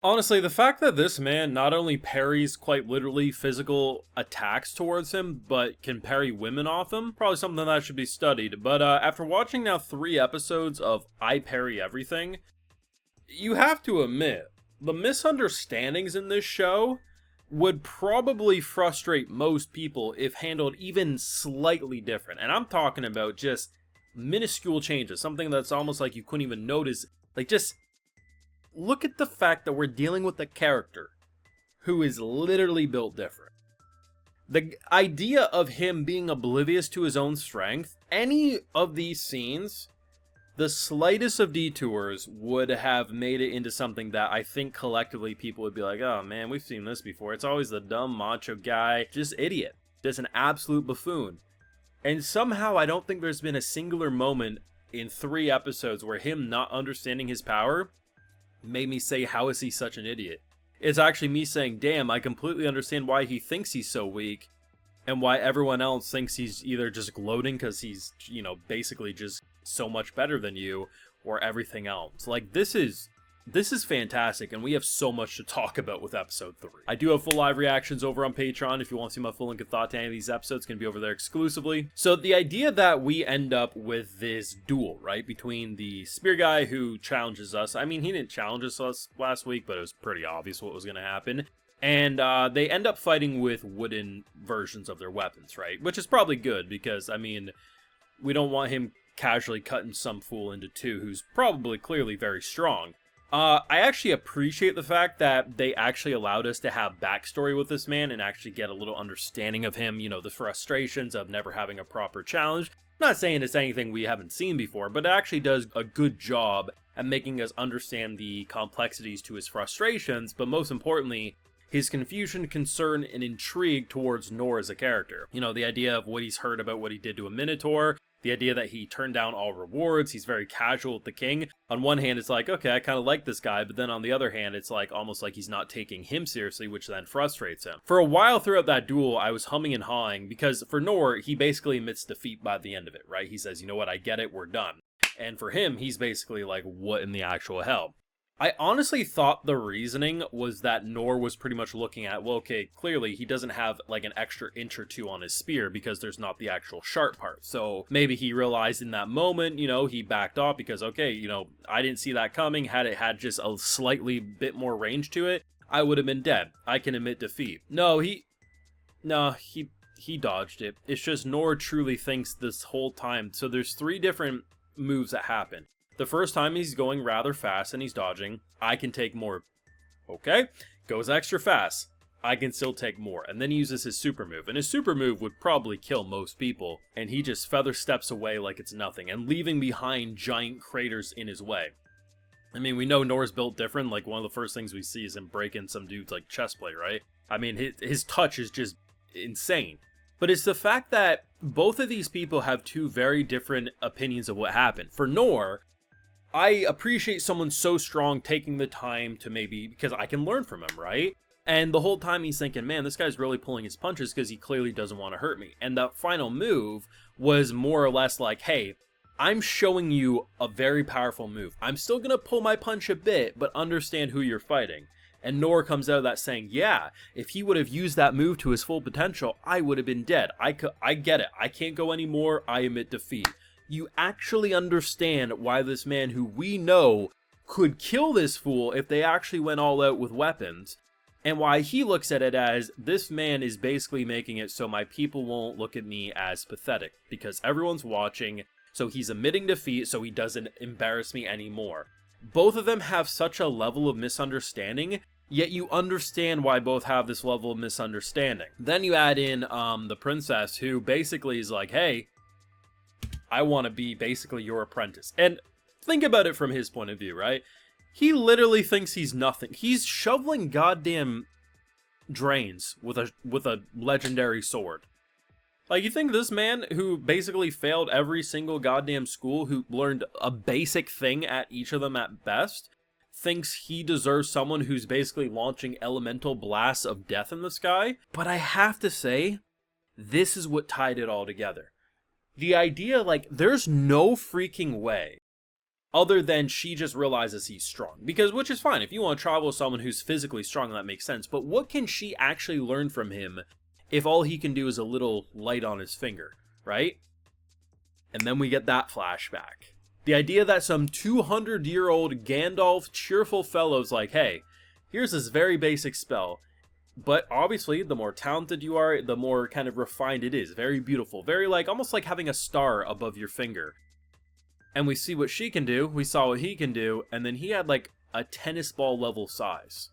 Honestly, the fact that this man not only parries quite literally physical attacks towards him, but can parry women off him, probably something that should be studied. But after watching now 3 episodes of I Parry Everything, you have to admit, the misunderstandings in this show would probably frustrate most people if handled even slightly different. And I'm talking about just minuscule changes, something that's almost like you couldn't even notice. Like, just look at the fact that we're dealing with a character who is literally built different. The idea of him being oblivious to his own strength, any of these scenes, the slightest of detours would have made it into something that I think collectively people would be like, oh man, we've seen this before. It's always the dumb macho guy, just idiot, just an absolute buffoon. And somehow I don't think there's been a singular moment in 3 episodes where him not understanding his power made me say, how is he such an idiot? It's actually me saying, damn, I completely understand why he thinks he's so weak, and why everyone else thinks he's either just gloating because he's, basically just so much better than you, or everything else. Like, this is fantastic, and we have so much to talk about with episode 3. I do have full live reactions over on Patreon. If you want to see my full link of thought to any of these episodes, it's going to be over there exclusively. So the idea that we end up with this duel, right, between the spear guy who challenges us. I mean, he didn't challenge us last week, but it was pretty obvious what was going to happen. And they end up fighting with wooden versions of their weapons, right? Which is probably good, because, I mean, we don't want him casually cutting some fool into two who's probably clearly very strong. I actually appreciate the fact that they actually allowed us to have backstory with this man and actually get a little understanding of him, the frustrations of never having a proper challenge. Not saying it's anything we haven't seen before, but it actually does a good job at making us understand the complexities to his frustrations, but most importantly, his confusion, concern, and intrigue towards Nor as a character. The idea of what he's heard about what he did to a Minotaur, the idea that he turned down all rewards, he's very casual with the king. On one hand, it's like, okay, I kind of like this guy, but then on the other hand, it's like almost like he's not taking him seriously, which then frustrates him. For a while throughout that duel, I was humming and hawing, because for Nor, he basically admits defeat by the end of it, right? He says, you know what, I get it, we're done. And for him, he's basically like, what in the actual hell? I honestly thought the reasoning was that Nor was pretty much looking at, well, okay, clearly he doesn't have like an extra inch or two on his spear because there's not the actual sharp part. So maybe he realized in that moment, he backed off because, okay, I didn't see that coming. Had it had just a slightly bit more range to it, I would have been dead. I can admit defeat. No, he dodged it. It's just Nor truly thinks this whole time. So there's 3 different moves that happen. The first time he's going rather fast and he's dodging, I can take more. Okay, goes extra fast, I can still take more. And then he uses his super move, and his super move would probably kill most people, and he just feather steps away like it's nothing, and leaving behind giant craters in his way. I mean, we know Nor's built different. Like, one of the first things we see is him breaking some dude's like chest plate, right? I mean, his touch is just insane. But it's the fact that both of these people have 2 very different opinions of what happened. For Nor, I appreciate someone so strong taking the time to maybe, because I can learn from him, right? And the whole time he's thinking, man, this guy's really pulling his punches because he clearly doesn't want to hurt me. And that final move was more or less like, hey, I'm showing you a very powerful move. I'm still going to pull my punch a bit, but understand who you're fighting. And Nor comes out of that saying, yeah, if he would have used that move to his full potential, I would have been dead. I get it. I can't go anymore. I admit defeat. You actually understand why this man who we know could kill this fool if they actually went all out with weapons, and why he looks at it as, this man is basically making it so my people won't look at me as pathetic, because everyone's watching, so he's admitting defeat so he doesn't embarrass me anymore. Both of them have such a level of misunderstanding, yet you understand why both have this level of misunderstanding. Then you add in the princess, who basically is like, hey, I want to be basically your apprentice. And think about it from his point of view, right? He literally thinks he's nothing. He's shoveling goddamn drains with a legendary sword. Like, you think this man who basically failed every single goddamn school, who learned a basic thing at each of them at best, thinks he deserves someone who's basically launching elemental blasts of death in the sky? But I have to say, this is what tied it all together. The idea, like, there's no freaking way other than she just realizes he's strong. Because, which is fine, if you want to travel with someone who's physically strong, that makes sense. But what can she actually learn from him if all he can do is a little light on his finger, right? And then we get that flashback. The idea that some 200-year-old Gandalf cheerful fellow's like, hey, here's this very basic spell. But obviously, the more talented you are, the more kind of refined it is. Very beautiful. Very almost like having a star above your finger. And we see what she can do, we saw what he can do, and then he had like a tennis ball level size.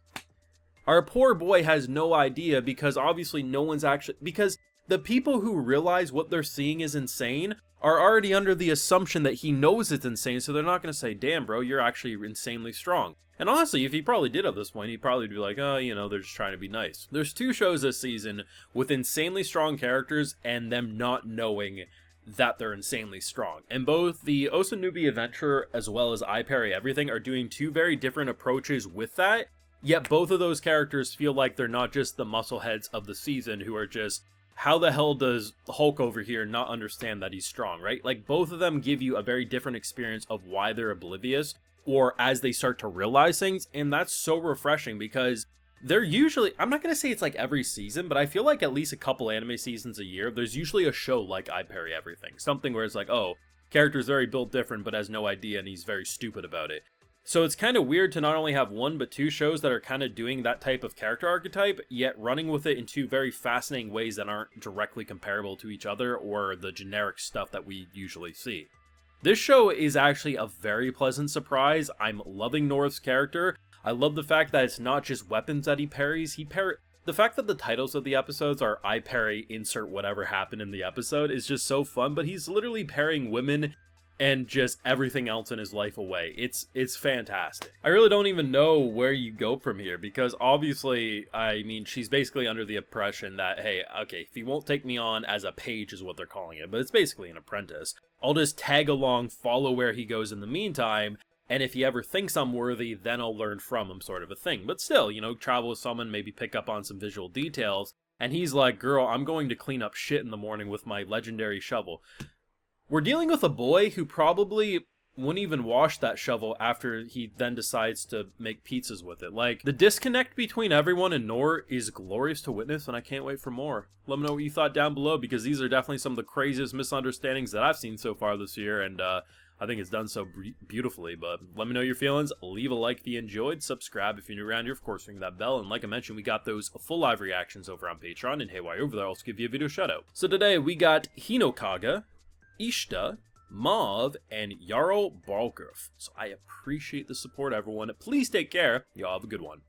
Our poor boy has no idea because obviously no one's actually... Because the people who realize what they're seeing is insane are already under the assumption that he knows it's insane, so they're not going to say, damn bro, you're actually insanely strong. And honestly, if he probably did at this point, he'd probably be like, oh, you know, they're just trying to be nice. There's 2 shows this season with insanely strong characters and them not knowing that they're insanely strong. And both the Osanubi Adventure as well as I Parry Everything are doing 2 very different approaches with that, yet both of those characters feel like they're not just the muscleheads of the season who are just, how the hell does Hulk over here not understand that he's strong, right? Like, both of them give you a very different experience of why they're oblivious, or as they start to realize things, and that's so refreshing because they're usually, I'm not going to say it's like every season, but I feel like at least a couple anime seasons a year, there's usually a show like I Parry Everything. Something where it's like, oh, character's very built different but has no idea and he's very stupid about it. So it's kind of weird to not only have 1 but 2 shows that are kind of doing that type of character archetype, yet running with it in 2 very fascinating ways that aren't directly comparable to each other or the generic stuff that we usually see. This show is actually a very pleasant surprise. I'm loving North's character. I love the fact that it's not just weapons that he parries. The fact that the titles of the episodes are I Parry insert whatever happened in the episode is just so fun, but he's literally parrying women and just everything else in his life away. It's fantastic. I really don't even know where you go from here, because obviously, I mean, she's basically under the impression that, hey, okay, if he won't take me on as a page is what they're calling it, but it's basically an apprentice. I'll just tag along, follow where he goes in the meantime, and if he ever thinks I'm worthy, then I'll learn from him, sort of a thing. But still, you know, travel with someone, maybe pick up on some visual details, and he's like, girl, I'm going to clean up shit in the morning with my legendary shovel. We're dealing with a boy who probably wouldn't even wash that shovel after he then decides to make pizzas with it. Like, the disconnect between everyone and Nor is glorious to witness, and I can't wait for more. Let me know what you thought down below, because these are definitely some of the craziest misunderstandings that I've seen so far this year, and I think it's done so beautifully. But let me know your feelings, leave a like if you enjoyed, subscribe if you're new around here, of course ring that bell, and like I mentioned, we got those full live reactions over on Patreon, and hey, while you're over there, I'll also give you a video shout out. So today, we got Hinokaga, Ishta, Mauve, and Jarl Balgruuf. So I appreciate the support, everyone. Please take care. Y'all have a good one.